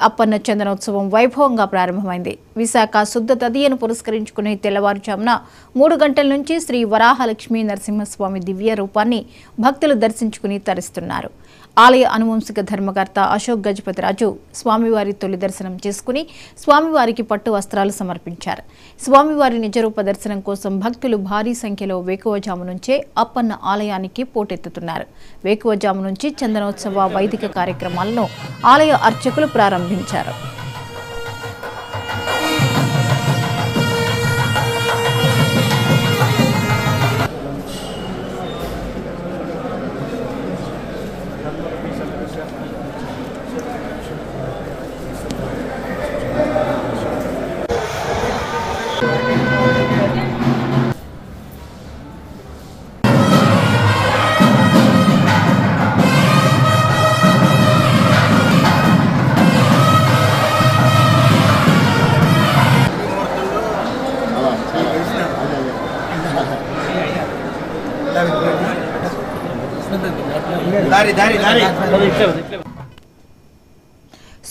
అప్పన్న చందనోత్సవం వైభవంగా ప్రారంభమైంది. విశాఖ శుద్ధ తదియను పురస్కరించుకునే తెల్లవారుజామున 3 గంటల నుంచి శ్రీ వరాహలక్ష్మీ నరసింహస్వామి దివ్య రూపాన్ని భక్తులు దర్శించుకుని తరిస్తున్నారు. ఆలయ అనువంశిక ధర్మకర్త అశోక్ గజపతిరాజు స్వామివారి తొలి దర్శనం చేసుకుని స్వామివారికి పట్టు వస్త్రాలు సమర్పించారు. స్వామివారి నిజరూప దర్శనం కోసం భక్తులు భారీ సంఖ్యలో వేకువజాము నుంచే అప్పన్న ఆలయానికి పోటెత్తుతున్నారు. వేకువజాము నుంచి చందనోత్సవ వైదిక కార్యక్రమాలను ఆలయ అర్చకులు ప్రారంభించారు.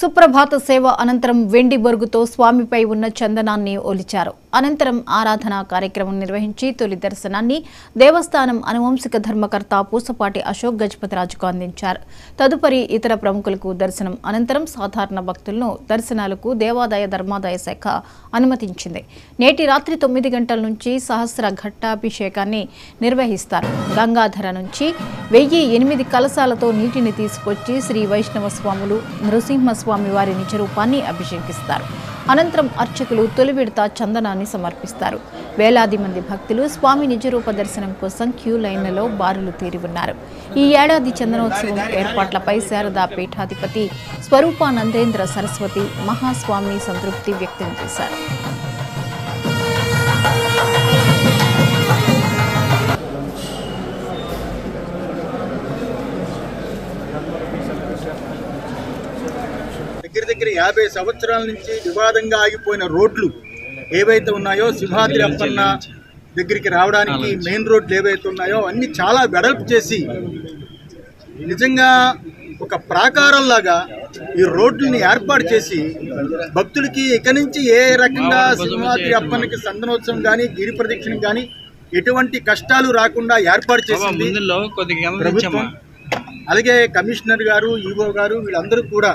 సుప్రభాత సేవ అనంతరం వెండి బొరుగుతో స్వామిపై ఉన్న చందనాన్ని ఒలిచారు. అనంతరం ఆరాధనా కార్యక్రమం నిర్వహించి తొలి దర్శనాన్ని దేవస్థానం అనువంశిక ధర్మకర్త పూసపాటి అశోక్ గజపతిరాజుకు అందించారు. తదుపరి ఇతర ప్రముఖులకు దర్శనం అనంతరం సాధారణ భక్తులను దర్శనాలకు దేవాదాయ ధర్మాదాయ శాఖ అనుమతించింది. నేటి రాత్రి 9 గంటల నుంచి సహస్ర ఘట్టాభిషేకాన్ని నిర్వహిస్తారు. గంగాధర నుంచి 1008 కలశాలతో నీటిని తీసుకొచ్చి శ్రీ వైష్ణవ స్వాములు నృసింహస్వామి వారి నిజరూపాన్ని అభిషేకిస్తారు. అనంతరం అర్చకులు తొలి విడత చందనాన్ని సమర్పిస్తారు. వేలాది మంది భక్తులు స్వామి నిజరూప దర్శనం కోసం క్యూ లైన్లలో బారులు తీరి ఉన్నారు. ఈ ఏడాది చందనోత్సవం ఏర్పాట్లపై శారదా పీఠాధిపతి స్వరూపానందేంద్ర సరస్వతి మహాస్వామి సంతృప్తి వ్యక్తం చేశారు. దగ్గర 50 సంవత్సరాల నుంచి వివాదంగా ఆగిపోయిన రోడ్లు ఏవైతే ఉన్నాయో సింహాద్రి అప్పన్న దగ్గరికి రావడానికి మెయిన్ రోడ్లు ఏవైతే ఉన్నాయో అన్ని చాలా వెడల్పు చేసి నిజంగా ఒక ప్రాకారంలాగా ఈ రోడ్లని ఏర్పాటు చేసి భక్తులకి ఇక నుంచి ఏ రకంగా సింహాద్రి అప్పన్నకి సందనోత్సవం కానీ గిరి ప్రదక్షిణ కానీ ఎటువంటి కష్టాలు రాకుండా ఏర్పాటు చేసింది ప్రభుత్వం. అలాగే కమిషనర్ గారు, ఈవో గారు వీళ్ళందరూ కూడా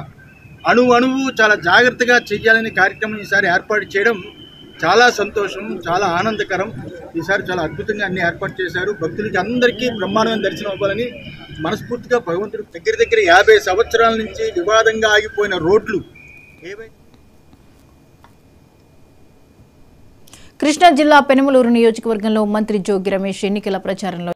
అణువు చాలా జాగ్రత్తగా చేయాలనే కార్యక్రమం ఈసారి ఏర్పాటు చేయడం చాలా సంతోషం, చాలా ఆనందకరం. ఈసారి చాలా అద్భుతంగా అన్ని ఏర్పాటు చేశారు. భక్తులకి అందరికీ బ్రహ్మాండమైన దర్శనం అవ్వాలని మనస్ఫూర్తిగా భగవంతుడు దగ్గర 50 సంవత్సరాల నుంచి వివాదంగా ఆగిపోయిన రోడ్లు ఏవైతే కృష్ణా జిల్లా పెనుమలూరు నియోజకవర్గంలో మంత్రి జోగి రమేష్ ఎన్నికల ప్రచారంలో